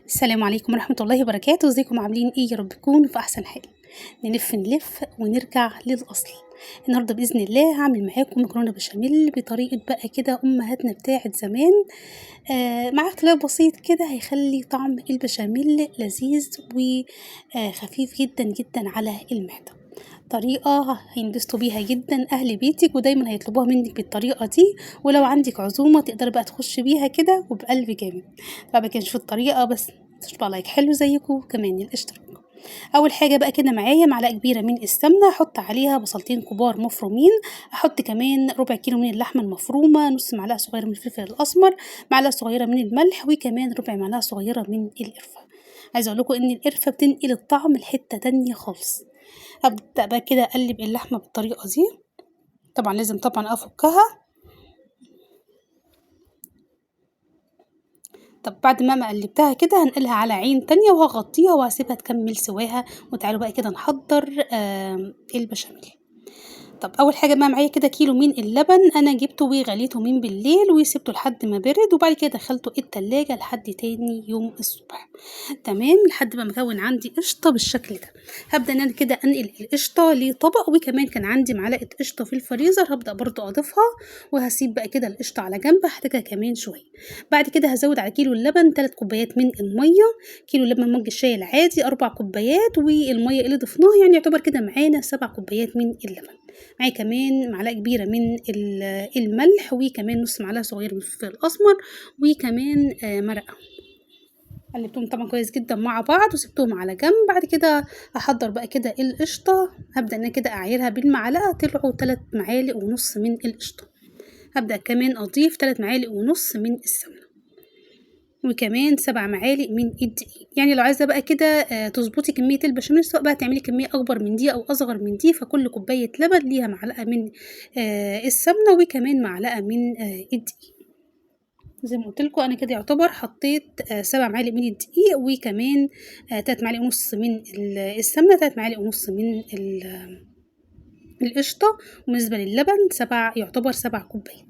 السلام عليكم ورحمة الله وبركاته، ازيكم عاملين ايه؟ يا رب تكونوا في احسن حال. نلف ونرجع للاصل. النهارده باذن الله هعمل معاكم مكرونه بشاميل بطريقه بقى كده امهاتنا بتاعت زمان. مع اختلاف بسيط كده هيخلي طعم البشاميل لذيذ وخفيف جدا جدا على المعده. طريقة هينبسطوا بيها جدا أهل بيتك ودايما هيطلبوها منك بالطريقة دي. ولو عندك عزومة تقدر بقى تخش بيها كده وبقلب جامد. فبقى كده نشوف الطريقة بس تشوف لايك حلو زيكم كمان الاشتراك. اول حاجه بقى كده معايا معلقه كبيره من السمنه، احط عليها بصلتين كبار مفرومين، احط كمان ربع كيلو من اللحمه المفرومه، نص معلقه صغيره من الفلفل الاسمر، معلقه صغيره من الملح، وكمان ربع معلقه صغيره من القرفه. عايزه اقول لكم ان القرفه بتنقل الطعم لحته تانية خالص. ابدا بقى كده اقلب اللحمه بالطريقه دي. طبعا لازم افكها. طب بعد ما قلبتها كده هنقلها على عين تانية وهغطيها وهسيبها تكمل سواها. وتعالوا بقى كده نحضر البشاميل. طب اول حاجه بقى معايا كده كيلو من اللبن، انا جبته وغليته من بالليل وسبته لحد ما برد، وبعد كده دخلته التلاجة لحد تاني يوم الصبح. تمام لحد ما مكون عندي قشطه بالشكل ده. هبدا ان انا كده انقل القشطه لطبق، وكمان كان عندي معلقه قشطه في الفريزر هبدا برضو اضيفها. وهسيب بقى كده القشطه على جنب هحتاجها كمان شويه. بعد كده هزود على كيلو اللبن 3 كوبايات من الميه. كيلو اللبن مج الشاي العادي 4 كوبايات، والميه اللي ضفناها يعني يعتبر كده معانا 7 كوبايات من اللبن. معايا كمان معلقة كبيرة من الملح، وكمان نص معلقة صغيرة من الفلفل الأسمر، وكمان مرقة. قلبتهم طبعا كويس جدا مع بعض وسبتهم على جنب. بعد كده هحضر بقى كده القشطة. هبدأ ان انا كده اعايرها بالمعلقة، طلعوا 3 معالق ونص من القشطة. هبدأ كمان اضيف 3 معالق ونص من السمنة، وكمان 7 معالق من الدقيق. يعني لو عايزه بقى كده تظبطي كميه البشاميل، سواء بقى تعملي كميه اكبر من دي او اصغر من دي، فكل كوبايه لبن ليها معلقه من السمنه وكمان معلقه من الدقيق. زي ما قلت لكم انا كده يعتبر حطيت 7 معالق من الدقيق، وكمان 3 معالق ونص من السمنه، 3 معالق ونص من القشطه. وبالنسبه للبن يعتبر 7 كوبايات.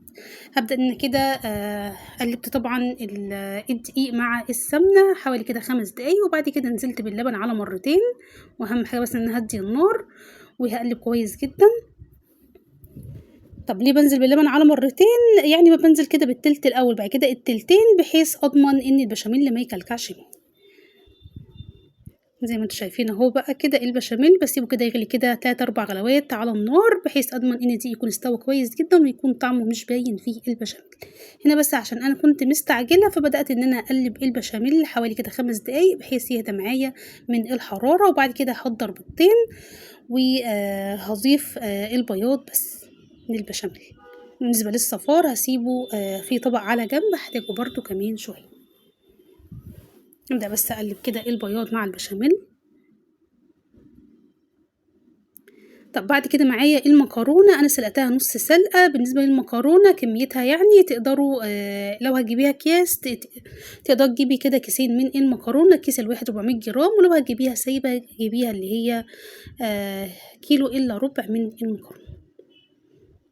هبدأ ان كده قلبت طبعا الدقيق مع السمنة حوالي كده 5 دقايق، وبعد كده نزلت باللبن على مرتين. واهم حاجة بس ان هدي النار وهقلب كويس جدا. طب ليه بنزل باللبن على مرتين؟ يعني بنزل كده بالتلت الاول بعد كده التلتين، بحيث اضمن ان البشاميل ما يكلكعش مني. زي ما انتم شايفين اهو بقى كده البشاميل بسيبه كده يغلي كده 3 4 غلوات على النار، بحيث اضمن ان دي يكون استوى كويس جدا ويكون طعمه مش باين فيه البشاميل. هنا بس عشان انا كنت مستعجله فبدات ان انا اقلب البشاميل حوالي كده 5 دقايق بحيث يهدى معايا من الحراره. وبعد كده هحضر بيضتين وهضيف البياض بس للبشاميل. بالنسبه للصفار هسيبه في طبق على جنب، هحتاجه برده كمان شويه. ابدأ بس اقلب كده البياض مع البشاميل. طب بعد كده معايا المكرونة، انا سلقتها نص سلقة. بالنسبة للمكرونة كميتها يعني تقدروا لو هتجيبيها اكياس تقدر تجيبي كده كيسين من المكرونة، الكيس الواحد 400 جرام. ولو هتجيبيها سايبة جيبيها اللي هي كيلو الا ربع من المكرونة.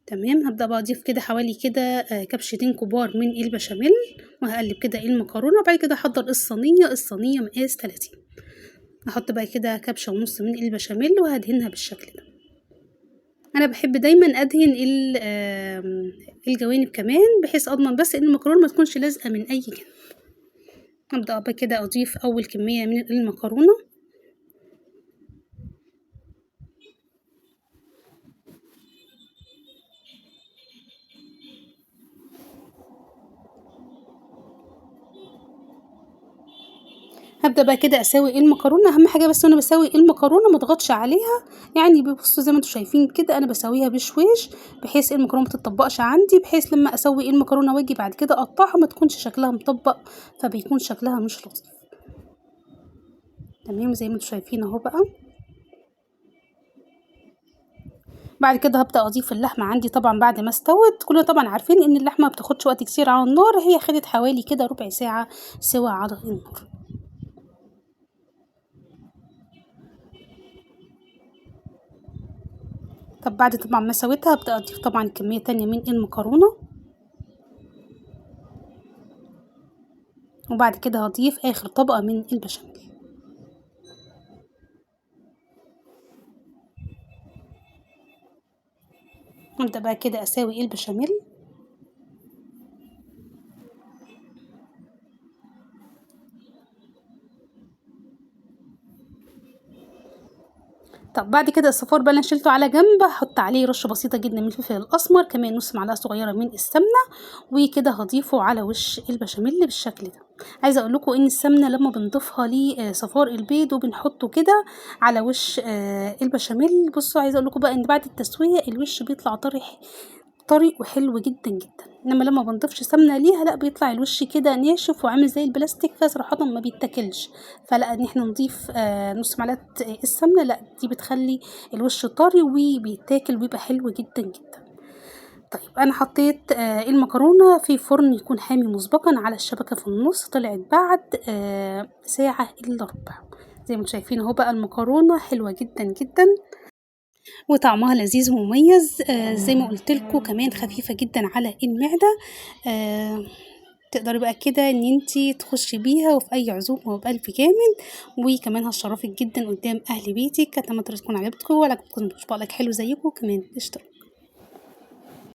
تمام هبدأ بقى اضيف كده حوالي كده كبشتين كبار من البشاميل، وهقلب كده المكرونة. وبعد كده احضر الصينية مقاس 30. احط بقى كده كبشة ونص من البشاميل وهدهنها بالشكل ده. انا بحب دايما ادهن الجوانب كمان، بحيث اضمن بس ان المكرونه ما تكونش لازقه من اي جانب. ابدا بقى كده اضيف اول كميه من المكرونه. هبدا بقى كده اسوي المكرونه. اهم حاجه بس وانا بسوي المكرونه ما اضغطش عليها، يعني بصوا زي ما انتم شايفين كده انا بسويها بشويش، بحيث المكرونه ما تتطبقش عندي، بحيث لما اسوي المكرونه واجي بعد كده اقطعها ما تكونش شكلها مطبق، فبيكون شكلها مش لطيف. تمام زي ما انتم شايفين اهو بقى. بعد كده هبدأ أضيف اللحمة عندي طبعا بعد ما استوت. كلنا طبعا عارفين إن اللحمة ما بتاخدش وقت كتير على النار، هي خدت حوالي كده ربع ساعة سوا على النار. طب بعد طبعا ما سويتها هبدأ أضيف طبعا كمية تانية من المكرونة، وبعد كده هضيف اخر طبقة من البشاميل. ابدأ بقى كده اساوي البشاميل. طب بعد كده الصفار بقى اللي أنا شيلته على جنب هاحط عليه رشة بسيطة جدًا من الفلفل الأسمر، كمان نُص معلقة صغيرة من السمنة، وكده هاضيفه على وش البشاميل بالشكل ده. عايزة أقول لكم إن السمنة لمّا بنضيفها لصفار البيض وبنحطه كده على وش البشاميل، بُصّوا عايزة أقول لكم بقى إن بعد التسوية الوش بيطلع طري وحلو جدًا، جدًا، إنما لمّا بنضيفش سمنة ليها لأ بيطلع الوش كده ناشف وعامل زي البلاستيك فصراحةً ما بيتاكلش. فلأ إن إحنا نضيف نُص معلقة السمنة لأ دي بتخلّي الوش طري وبيتاكل وبيبقى حلو جدًا، جدًا. طيب أنا حطيت المكرونة في فرن يكون حامي مسبقًا على الشبكة في النُص، طلعت بعد ساعة إلا ربع. زي ما أنتم شايفين أهو بقى المكرونة حلوة جدًا، جدًا. وطعمها لذيذ ومميز، زي ما قُلت لكم كمان خفيفة جدًا على المعدة. آآ تقدري بقى كده إن أنتِ تخشي بيها وفي أي عزومة وبألف جامد، وكمان هتشرفِك جدًا قدّام أهل بيتِك. أتمنى الطريقة تكون عجبتكم، ولو عجبكم الوصفة حلو زيكم كمان قشطة.